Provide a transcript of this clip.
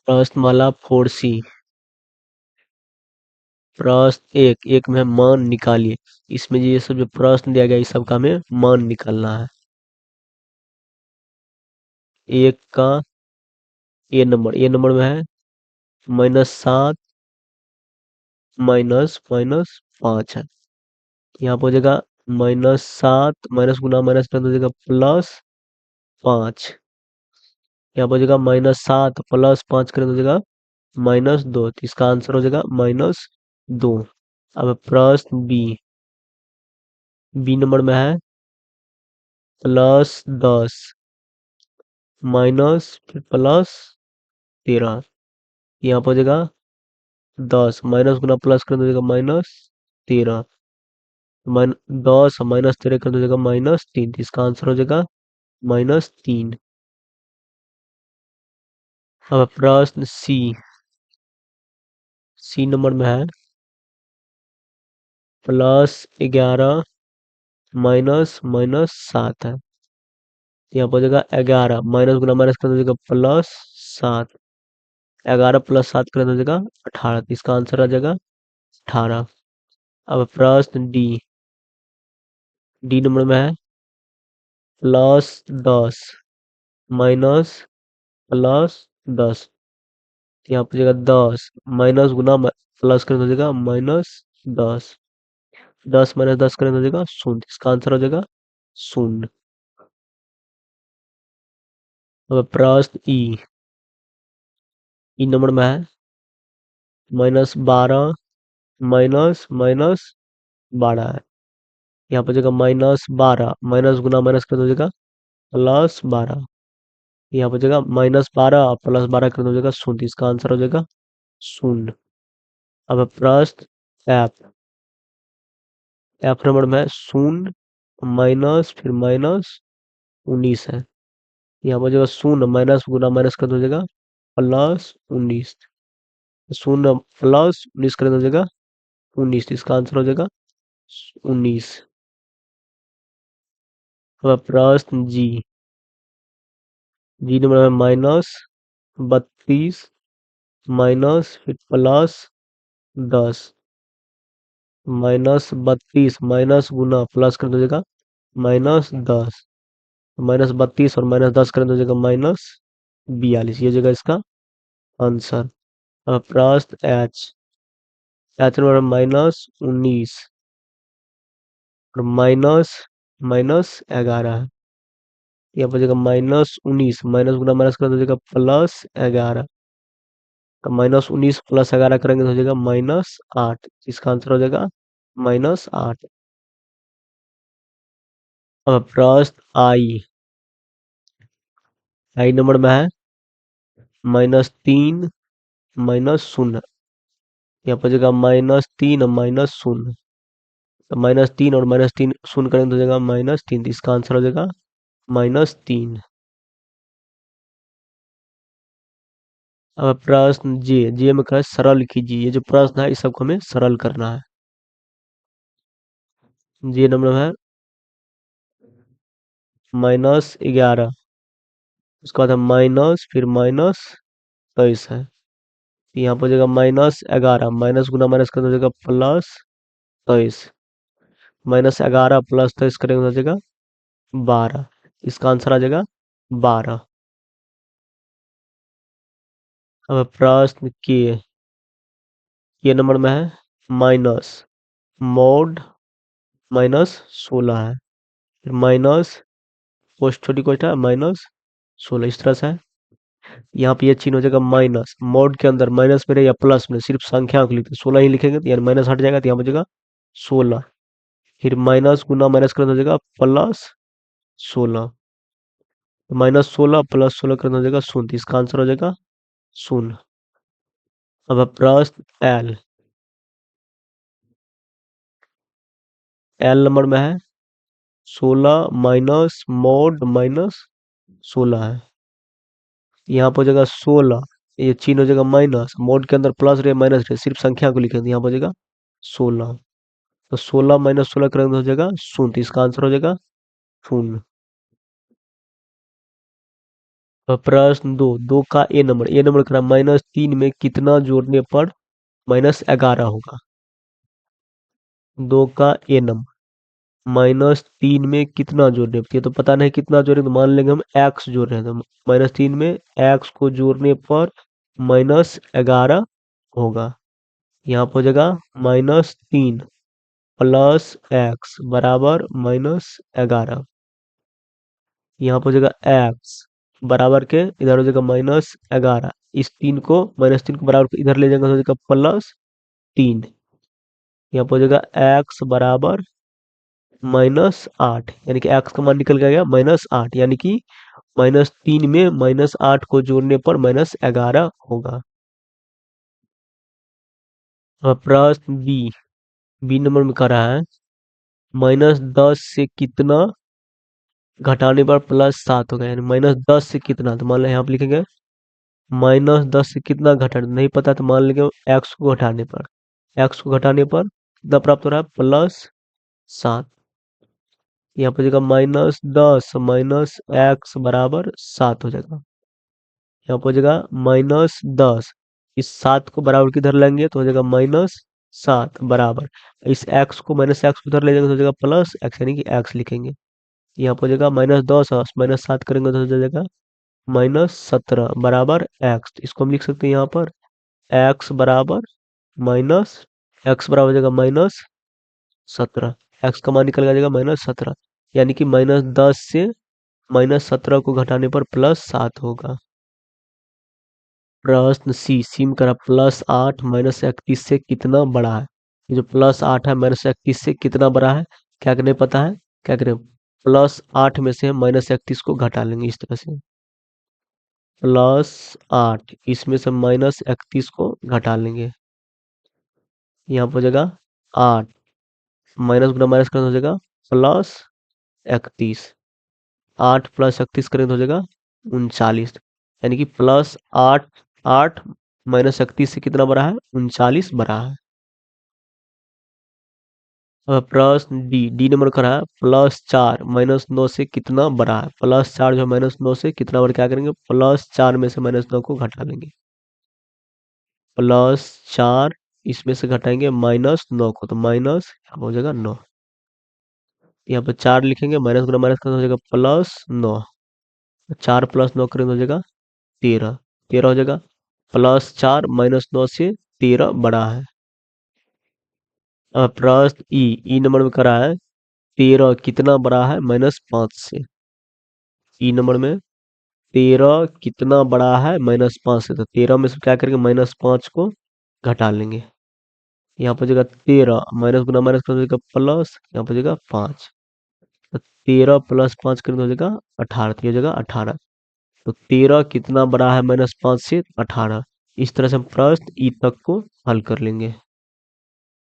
प्रश्नमाला 4C। प्रश्न एक में मान निकालिए। इसमें ये सब जो प्रश्न दिया गया इस सब का हमें मान निकालना है। एक का ए नंबर में है -7 माइनस माइनस 5 है। यहाँ पर हो जाएगा -7 माइनस गुना माइनस कर हो जाएगा +5। यहाँ पर हो जाएगा -7 +5 कर हो जाएगा -2, तो इसका आंसर हो जाएगा -2। अब प्रश्न बी नंबर में है +10 माइनस फिर +13। यहाँ पर हो जाएगा 10 माइनस गुना प्लस कर दीजिएगा -13। 10 -13 कर दीजिएगा -3, इसका आंसर हो जाएगा -3। अब प्रश्न सी नंबर में है +11 माइनस माइनस 7 है। यहाँ पर हो जाएगा 11 माइनस गुना माइनस कर दीजिएगा +7। 11 + 7 कर दीजिएगा 18, इसका आंसर आ जाएगा 18। अब प्रश्न डी नंबर में है +10 माइनस +10। यहाँ पर जगह 10 माइनस गुना प्लस कर दीजिएगा -10। 10 माइनस 10 कर दीजिएगा 0, इसका आंसर हो जाएगा 0। अब प्रश्न ई नंबर में है -12 माइनस माइनस 12 है। यहाँ पर जगह -12 माइनस गुना माइनस कर दीजिएगा +12। यहाँ पर जगह -12 +12 कर दीजिएगा 0, इसका आंसर हो जाएगा 0। अब प्रश्न एफ नंबर में 0 माइनस फिर -19 है। यहाँ पर जगह 0 माइनस गुना माइनस कर दीजिएगा +19। 0 +19 कर दीजिएगा 19, इसका आंसर हो जाएगा 19। अब प्रश्न जी नंबर में -32 माइनस फिर +10। -32 माइनस गुना प्लस कर दीजिएगा -10। -32 और -10 कर दीजिएगा -42, ये जगह इसका आंसर। अब प्रश्न एच नंबर -19 और -11 है। यहाँ पर जगह -19 माइनस गुना माइनस कर दीजिएगा +11। तो -19 + 11 करेंगे तो हो जाएगा -8, इसका आंसर हो जाएगा -8। अब प्रश्न आई नंबर में है -3 -0। यहाँ पर जगह -3 और -0। तो -3 और -3 शून्य करेंगे तो हो जाएगा -3, इसका आंसर हो जाएगा -3। अब प्रश्न जे में कहा है सरल कीजिए। ये जो प्रश्न है इस सबको हमें सरल करना है। जे नंबर है -11, उसके बाद है माइनस फिर -23 है। यहाँ पर हो जाएगा -11 माइनस गुना माइनस कर हो जाएगा +23। -11 +23 करेंगे तो हो जाएगा 12, इसका आंसर आ जाएगा 12। अब प्रश्न के नंबर में है माइनस मोड -16 है। फिर माइनस पोस्ट छोटी कोष्ठा -16, इस तरह से है। यहाँ पे ये चिन्ह हो जाएगा माइनस, मोड के अंदर माइनस में रहे या प्लस में, सिर्फ संख्या को लिखते 16 ही लिखेंगे तो यानी माइनस हट जाएगा, तो यहाँ बचेगा 16। फिर माइनस गुना माइनस करना हो जाएगा +16। -16 +16 करना हो जाएगा 0, इसका आंसर हो जाएगा 0। अब प्रश्न एल नंबर में है 16 माइनस मोड -16 है। यहाँ पर हो जाएगा 16, ये चिन्ह हो जाएगा माइनस, मोड के अंदर प्लस रहे माइनस रहे, सिर्फ संख्या को लिखेंगे, यहाँ पर हो जाएगा 16। तो 16 -16 करेंगे तो हो जाएगा 0, इसका आंसर हो जाएगा 0। प्रश्न दो, दो का ए नंबर करा -3 में कितना जोड़ने पर -11 होगा। दो का ए नंबर -3 में कितना जोड़ने पर, ये तो पता नहीं कितना जोड़े, तो मान लेंगे हम एक्स जोड़ रहे हैं, तो -3 में एक्स को जोड़ने पर -11 होगा। यहाँ पर हो जाएगा -3 प्लस एक्स बराबर -11। यहाँ पर हो जाएगा एक्स बराबर के इधर हो जाएगा -11। इस तीन को -3 को बराबर इधर ले जाएंगे तो हो जाएगा +3। यहाँ पर हो जाएगा एक्स बराबर -8, यानी कि एक्स का मान निकल गया -8, यानी कि -3 में -8 को जोड़ने पर -11 होगा। अब प्रश्न बी नंबर में कह रहा है -10 से कितना घटाने पर +7 होगा, यानी -10 से कितना, तो मान लो यहाँ पे लिखेंगे -10 से कितना घटाने, नहीं पता तो मान लेंगे एक्स को घटाने पर, एक्स को घटाने पर कितना प्राप्त हो रहा है +7। यहाँ पर जगह -10 माइनस एक्स बराबर 7 हो जाएगा। यहाँ पर जगह -10, इस 7 को बराबर किधर लेंगे तो हो जाएगा -7 बराबर, इस x को -x उधर ले जाएंगे तो हो जाएगा +x, यानी कि x लिखेंगे। यहाँ पर जगह -10 और -7 करेंगे तो हो जाएगा -17 बराबर x। इसको हम लिख सकते हैं यहाँ पर x बराबर माइनस एक्स बराबर हो जाएगा -17, x का मान निकल के आ जाएगा -17, यानी कि -10 से -17 को घटाने पर +7 होगा। प्रश्न सी में करा +8 -31 से कितना बड़ा है। ये जो +8 है -31 से कितना बड़ा है, क्या करने पता है, क्या करें, +8 में से हम -31 को घटा लेंगे इस तरह से, +8 इसमें से -31 को घटा लेंगे। यहाँ पर हो जाएगा 8, माइनस गुना माइनस करना हो जाएगा +31, 8 + 31 करें तो हो जाएगा 39, यानी कि +8, 8 -31 से कितना बड़ा है, 39 बड़ा है। अब प्रश्न डी नंबर का है +4 -9 से कितना बड़ा है। +4 जो -9 से कितना बड़ा, क्या करेंगे +4 में से -9 को घटा लेंगे, +4 इसमें से घटाएंगे -9 को, तो माइनस हो जाएगा 9, यहाँ पर 4 लिखेंगे, माइनस गुना माइनस करना हो जाएगा +9, 4 + 9 करें तो हो जाएगा 13, 13 हो जाएगा, +4 -9 से 13 बड़ा है। अब प्रश्न ई नंबर में करा है 13 कितना बड़ा है -5 से। ई नंबर में 13 कितना बड़ा है -5 से, तो 13 में से क्या करेंगे -5 को घटा लेंगे। यहाँ पर जगह 13 माइनस गुना माइनस कर देगा प्लस, यहाँ पर जगह 5, तो 13 + 5 कर हो जाएगा 18, तो ये जगह 18, तो 13 कितना बड़ा है -5 से 18। इस तरह से हम प्रश्न ई तक को हल कर लेंगे।